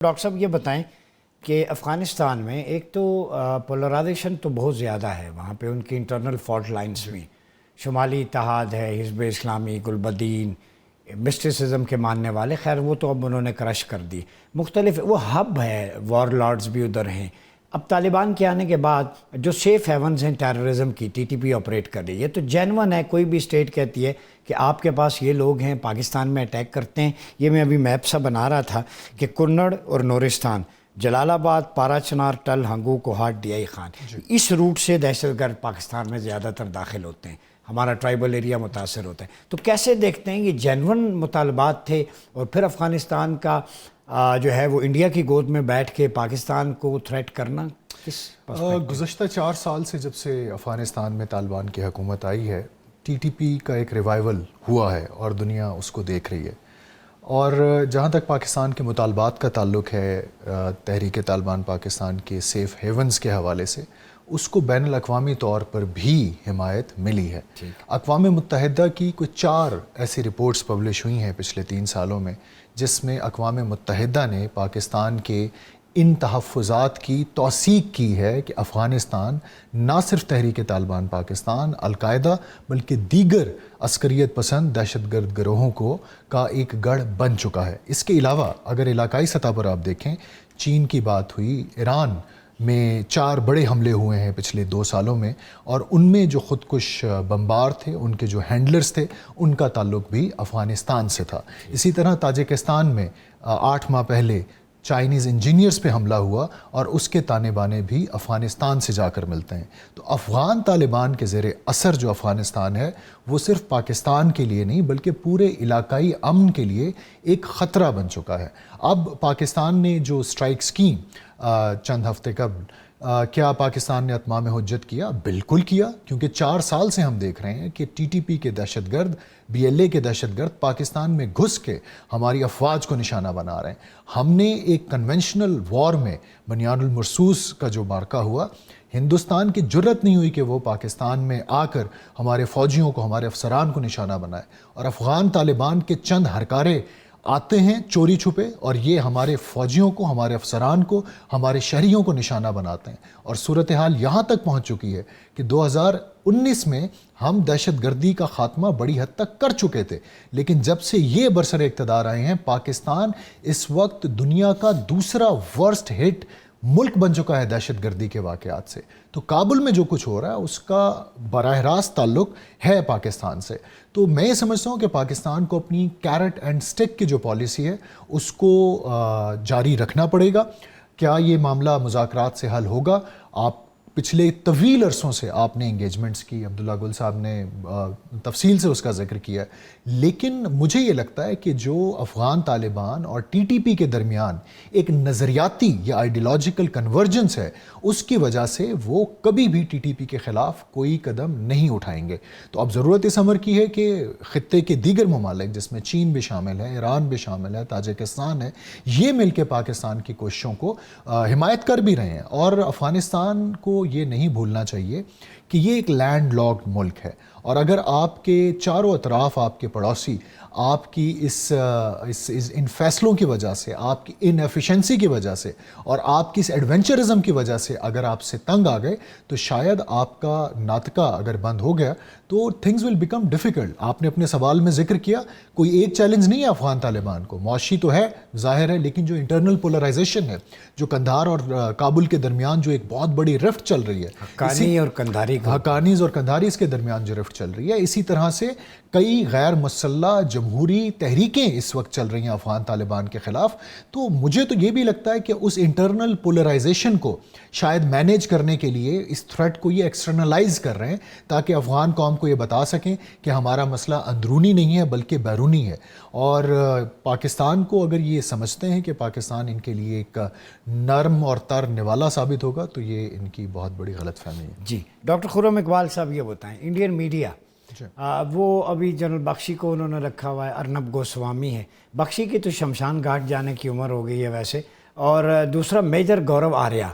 Doctor صاحب یہ بتائیں کہ افغانستان میں ایک تو پولرائزیشن تو بہت زیادہ ہے وہاں پہ، ان کی انٹرنل فالٹ لائنز میں شمالی اتحاد ہے، حزب اسلامی، گلبدین، مسٹسزم کے ماننے والے، خیر وہ تو اب انہوں نے کرش کر دی، مختلف وہ ہب ہے، وار لارڈز بھی ادھر ہیں۔ اب طالبان کے آنے کے بعد جو سیف ہیونز ہیں ٹیررزم کی، ٹی ٹی پی آپریٹ کر رہی ہے، تو جینون ہے، کوئی بھی اسٹیٹ کہتی ہے کہ آپ کے پاس یہ لوگ ہیں، پاکستان میں اٹیک کرتے ہیں۔ یہ میں ابھی میپ سا بنا رہا تھا کہ کنڑ اور نورستان، جلال آباد، Parachinar, Tal, Hangu, Kohat, D I Khan, اس روٹ سے دہشت گرد پاکستان میں زیادہ تر داخل ہوتے ہیں، ہمارا ٹرائبل ایریا متاثر ہوتا ہے۔ تو کیسے دیکھتے ہیں یہ جینون مطالبات تھے، اور پھر افغانستان کا جو ہے وہ انڈیا کی گود میں بیٹھ کے پاکستان کو تھریٹ کرنا کس گزشتہ 4 سال سے جب سے افغانستان میں طالبان کی حکومت آئی ہے، ٹی ٹی پی کا ایک ریوائول ہوا ہے اور دنیا اس کو دیکھ رہی ہے۔ اور جہاں تک پاکستان کے مطالبات کا تعلق ہے، تحریک طالبان پاکستان کے سیف ہیونز کے حوالے سے، اس کو بین الاقوامی طور پر بھی حمایت ملی ہے۔ اقوام متحدہ کی کچھ 4 ایسی رپورٹس پبلش ہوئی ہیں پچھلے 3 سالوں میں، جس میں اقوام متحدہ نے پاکستان کے ان تحفظات کی توثیق کی ہے کہ افغانستان نہ صرف تحریک طالبان پاکستان، القاعدہ، بلکہ دیگر عسکریت پسند دہشت گرد گروہوں کا ایک گڑھ بن چکا ہے۔ اس کے علاوہ اگر علاقائی سطح پر آپ دیکھیں، چین کی بات ہوئی، ایران میں 4 بڑے حملے ہوئے ہیں پچھلے 2 سالوں میں، اور ان میں جو خودکش بمبار تھے، ان کے جو ہینڈلرز تھے، ان کا تعلق بھی افغانستان سے تھا۔ اسی طرح تاجکستان میں 8 ماہ پہلے چائنیز انجینئرز پہ حملہ ہوا، اور اس کے تانے بانے بھی افغانستان سے جا کر ملتے ہیں۔ تو افغان طالبان کے زیر اثر جو افغانستان ہے، وہ صرف پاکستان کے لیے نہیں بلکہ پورے علاقائی امن کے لیے ایک خطرہ بن چکا ہے۔ اب پاکستان نے جو سٹرائکس کی چند ہفتے قبل، کیا پاکستان نے اتمام حجت کیا؟ بالکل کیا، کیونکہ 4 سال سے ہم دیکھ رہے ہیں کہ ٹی ٹی پی کے دہشت گرد، بی ایل اے کے دہشت گرد پاکستان میں گھس کے ہماری افواج کو نشانہ بنا رہے ہیں۔ ہم نے ایک کنونشنل وار میں بنیان المرصوص کا جو معرکہ ہوا، ہندوستان کی جرت نہیں ہوئی کہ وہ پاکستان میں آ کر ہمارے فوجیوں کو، ہمارے افسران کو نشانہ بنائے، اور افغان طالبان کے چند ہرکارے آتے ہیں چوری چھپے، اور یہ ہمارے فوجیوں کو، ہمارے افسران کو، ہمارے شہریوں کو نشانہ بناتے ہیں۔ اور صورتحال یہاں تک پہنچ چکی ہے کہ 2019 میں ہم دہشت گردی کا خاتمہ بڑی حد تک کر چکے تھے، لیکن جب سے یہ برسر اقتدار آئے ہیں، پاکستان اس وقت دنیا کا دوسرا ورسٹ ہٹ ملک بن چکا ہے دہشت گردی کے واقعات سے۔ تو کابل میں جو کچھ ہو رہا ہے اس کا براہ راست تعلق ہے پاکستان سے۔ تو میں یہ سمجھتا ہوں کہ پاکستان کو اپنی کیرٹ اینڈ سٹک کی جو پالیسی ہے اس کو جاری رکھنا پڑے گا۔ کیا یہ معاملہ مذاکرات سے حل ہوگا؟ آپ پچھلے طویل عرصوں سے آپ نے انگیجمنٹس کی، عبداللہ گل صاحب نے تفصیل سے اس کا ذکر کیا ہے، لیکن مجھے یہ لگتا ہے کہ جو افغان طالبان اور ٹی ٹی پی کے درمیان ایک نظریاتی یا آئیڈیالوجیکل کنورجنس ہے، اس کی وجہ سے وہ کبھی بھی ٹی ٹی پی کے خلاف کوئی قدم نہیں اٹھائیں گے۔ تو اب ضرورت اس امر کی ہے کہ خطے کے دیگر ممالک، جس میں چین بھی شامل ہے، ایران بھی شامل ہے، تاجکستان ہے، یہ مل کے پاکستان کی کوششوں کو حمایت کر بھی رہے ہیں۔ اور افغانستان کو یہ نہیں بھولنا چاہیے کہ یہ ایک لینڈ لاکڈ ملک ہے، اور اگر آپ کے چاروں اطراف آپ کے پڑوسی آپ کی ان فیصلوں کی وجہ سے، آپ کی ان ایفیشنسی کی وجہ سے، اور آپ کی اس ایڈونچرزم کی وجہ سے اگر آپ سے تنگ آ گئے، تو شاید آپ کا ناطقہ اگر بند ہو گیا تو تھنگز ول بیکم ڈیفیکلٹ۔ آپ نے اپنے سوال میں ذکر کیا، کوئی ایک چیلنج نہیں ہے افغان طالبان کو، معاشی تو ہے، ظاہر ہے، لیکن جو انٹرنل پولرائزیشن ہے، جو قندھار اور کابل کے درمیان جو ایک بہت بڑی رفٹ چل رہی ہے، حقانیز اور قندھاریز کے درمیان جو رفٹ چل رہی ہے، اسی طرح سے کئی غیر مسلح جمہوری تحریکیں اس وقت چل رہی ہیں افغان طالبان کے خلاف۔ تو مجھے تو یہ بھی لگتا ہے کہ اس انٹرنل پولرائزیشن کو شاید مینیج کرنے کے لیے اس تھریٹ کو یہ ایکسٹرنلائز کر رہے ہیں، تاکہ افغان قوم کو یہ بتا سکیں کہ ہمارا مسئلہ اندرونی نہیں ہے بلکہ بیرونی ہے۔ اور پاکستان کو اگر یہ سمجھتے ہیں کہ پاکستان ان کے لیے ایک نرم اور تر نوالا ثابت ہوگا، تو یہ ان کی بہت بڑی غلط فہمی ہے۔ جی ڈاکٹر خرم اقبال صاحب یہ بتائیں، انڈین میڈیا وہ ابھی جنرل بخشی کو انہوں نے رکھا ہوا ہے، ارنب گوسوامی ہے، بخشی کی تو شمشان گھاٹ جانے کی عمر ہو گئی ہے ویسے، اور دوسرا میجر گورو آریہ،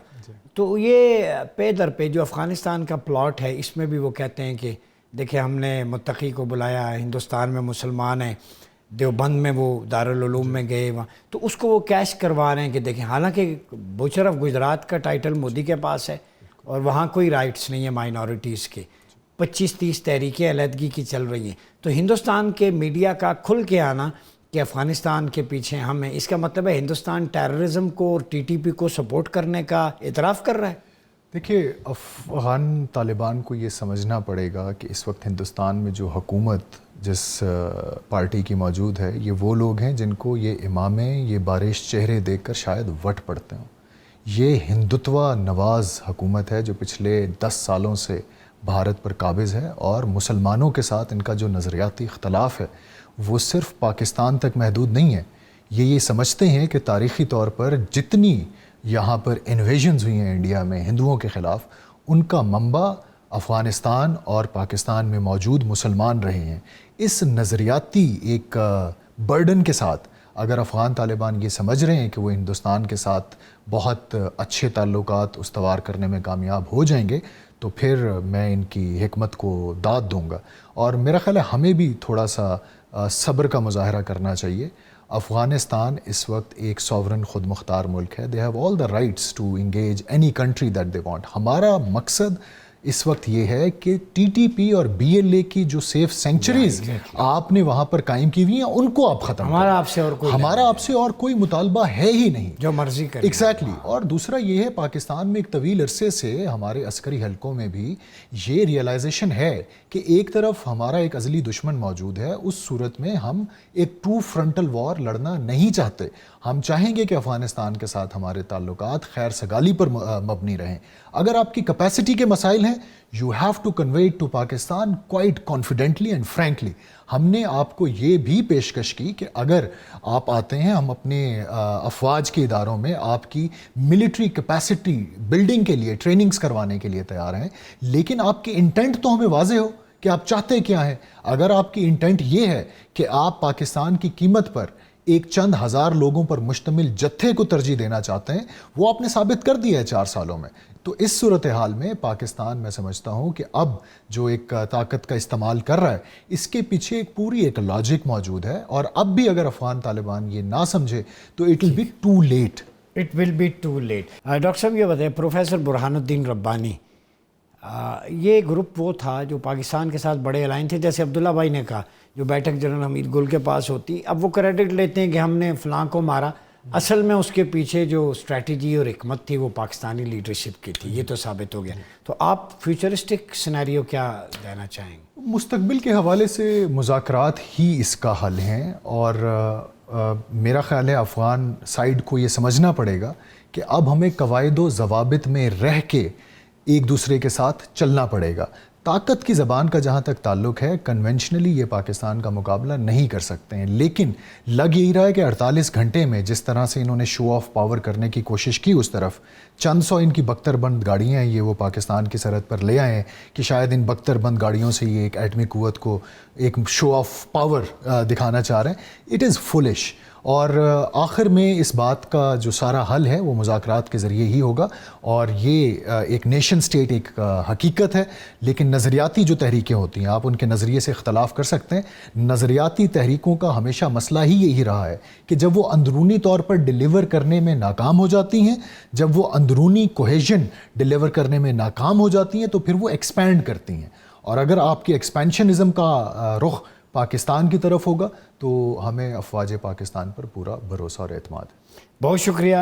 تو یہ پے در پہ جو افغانستان کا پلاٹ ہے، اس میں بھی وہ کہتے ہیں کہ دیکھیں ہم نے متقی کو بلایا، ہندوستان میں مسلمان ہیں، دیوبند میں وہ دارالعلوم میں گئے وہاں، تو اس کو وہ کیش کروا رہے ہیں کہ دیکھیں، حالانکہ بوچر آف گجرات کا ٹائٹل مودی کے پاس ہے اور وہاں کوئی رائٹس نہیں ہے مائنورٹیز کے. 25-30 تحریکیں علیحدگی کی چل رہی ہیں. تو ہندوستان کے میڈیا کا کھل کے آنا کہ افغانستان کے پیچھے ہم ہیں، اس کا مطلب ہے ہندوستان ٹیررزم کو اور ٹی ٹی پی کو سپورٹ کرنے کا اعتراف کر رہا ہے. دیکھیے، افغان طالبان کو یہ سمجھنا پڑے گا کہ اس وقت ہندوستان میں جو حکومت جس پارٹی کی موجود ہے، یہ وہ لوگ ہیں جن کو یہ امامیں، یہ بارش چہرے دیکھ کر شاید وٹ پڑتے ہوں. یہ ہندوتوا نواز حکومت ہے جو پچھلے 10 سالوں سے بھارت پر قابض ہے، اور مسلمانوں کے ساتھ ان کا جو نظریاتی اختلاف ہے وہ صرف پاکستان تک محدود نہیں ہے. یہ سمجھتے ہیں کہ تاریخی طور پر جتنی یہاں پر انویژنز ہوئی ہیں انڈیا میں ہندوؤں کے خلاف، ان کا منبع افغانستان اور پاکستان میں موجود مسلمان رہے ہیں. اس نظریاتی ایک برڈن کے ساتھ اگر افغان طالبان یہ سمجھ رہے ہیں کہ وہ ہندوستان کے ساتھ بہت اچھے تعلقات استوار کرنے میں کامیاب ہو جائیں گے، تو پھر میں ان کی حکمت کو داد دوں گا. اور میرا خیال ہے ہمیں بھی تھوڑا سا صبر کا مظاہرہ کرنا چاہیے. افغانستان اس وقت ایک سوورن خود مختار ملک ہے. They have all the rights to engage any country that they want. ہمارا مقصد اس وقت یہ ہے کہ ٹی ٹی پی اور بی ایل اے کی جو سیف سینکچریز آپ نے وہاں پر قائم کی ہوئی ہیں ان کو آپ ختم ہمارا آپ سے اور کوئی مطالبہ ہے ہی نہیں، جو مرضی کریں. ایگزیکٹلی. اور دوسرا یہ ہے، پاکستان میں ایک طویل عرصے سے ہمارے عسکری حلقوں میں بھی یہ ریئلائزیشن ہے کہ ایک طرف ہمارا ایک ازلی دشمن موجود ہے، اس صورت میں ہم ایک ٹرو فرنٹل وار لڑنا نہیں چاہتے. ہم چاہیں گے کہ افغانستان کے ساتھ ہمارے تعلقات خیر سگالی پر مبنی رہیں. اگر آپ کی کیپیسٹی کے مسائل ہیں، you have to convey it to Pakistan quite confidently and frankly. ہم نے آپ کو یہ بھی پیشکش کی کہ اگر آپ آتے ہیں، ہم اپنے افواج کے اداروں میں آپ کی ملٹری کیپیسٹی بلڈنگ کے لیے ٹریننگز کروانے کے لیے تیار ہیں، لیکن آپ کی انٹینٹ تو ہمیں واضح ہو کہ آپ چاہتے کیا ہیں. اگر آپ کی انٹینٹ یہ ہے کہ آپ پاکستان کی قیمت پر ایک چند ہزار لوگوں پر مشتمل جتھے کو ترجیح دینا چاہتے ہیں، وہ آپ نے ثابت کر دیا ہے 4 سالوں میں. تو اس صورتحال میں پاکستان، میں سمجھتا ہوں کہ اب جو ایک طاقت کا استعمال کر رہا ہے، اس کے پیچھے ایک پوری ایک لاجک موجود ہے. اور اب بھی اگر افغان طالبان یہ نہ سمجھے تو it will be too late. Doctor صاحب یہ بتائیں، پروفیسر برہان الدین ربانی، یہ گروپ وہ تھا جو پاکستان کے ساتھ بڑے الائن تھے، جیسے عبداللہ بھائی نے کہا، جو بیٹھک جنرل حمید گل کے پاس ہوتی. اب وہ کریڈٹ لیتے ہیں کہ ہم نے فلاں کو مارا، اصل میں اس کے پیچھے جو اسٹریٹجی اور حکمت تھی وہ پاکستانی لیڈرشپ کی تھی. یہ تو ثابت ہو گیا. تو آپ فیوچرسٹک سینیریو کیا دینا چاہیں گے؟ مستقبل کے حوالے سے مذاکرات ہی اس کا حل ہیں. اور میرا خیال ہے افغان سائیڈ کو یہ سمجھنا پڑے گا کہ اب ہمیں قواعد و ضوابط میں رہ کے ایک دوسرے کے ساتھ چلنا پڑے گا. طاقت کی زبان کا جہاں تک تعلق ہے، کنونشنلی یہ پاکستان کا مقابلہ نہیں کر سکتے ہیں، لیکن لگ یہی رہا ہے کہ 48 گھنٹے میں جس طرح سے انہوں نے شو آف پاور کرنے کی کوشش کی، اس طرف چند سو ان کی بختر بند گاڑیاں ہیں، یہ وہ پاکستان کی سرحد پر لے آئے ہیں کہ شاید ان بختر بند گاڑیوں سے یہ ایک ایٹمی قوت کو ایک شو آف پاور دکھانا چاہ رہے ہیں. It is foolish. اور آخر میں اس بات کا جو سارا حل ہے وہ مذاکرات کے ذریعے ہی ہوگا. اور یہ ایک نیشن سٹیٹ ایک حقیقت ہے، لیکن نظریاتی جو تحریکیں ہوتی ہیں، آپ ان کے نظریے سے اختلاف کر سکتے ہیں. نظریاتی تحریکوں کا ہمیشہ مسئلہ ہی یہی رہا ہے کہ جب وہ اندرونی طور پر ڈیلیور کرنے میں ناکام ہو جاتی ہیں، جب وہ اندرونی کوہیژن ڈیلیور کرنے میں ناکام ہو جاتی ہیں، تو پھر وہ ایکسپینڈ کرتی ہیں. اور اگر آپ کی ایکسپینشنزم کا رخ پاکستان کی طرف ہوگا تو ہمیں افواج پاکستان پر پورا بھروسہ اور اعتماد ہے. بہت شکریہ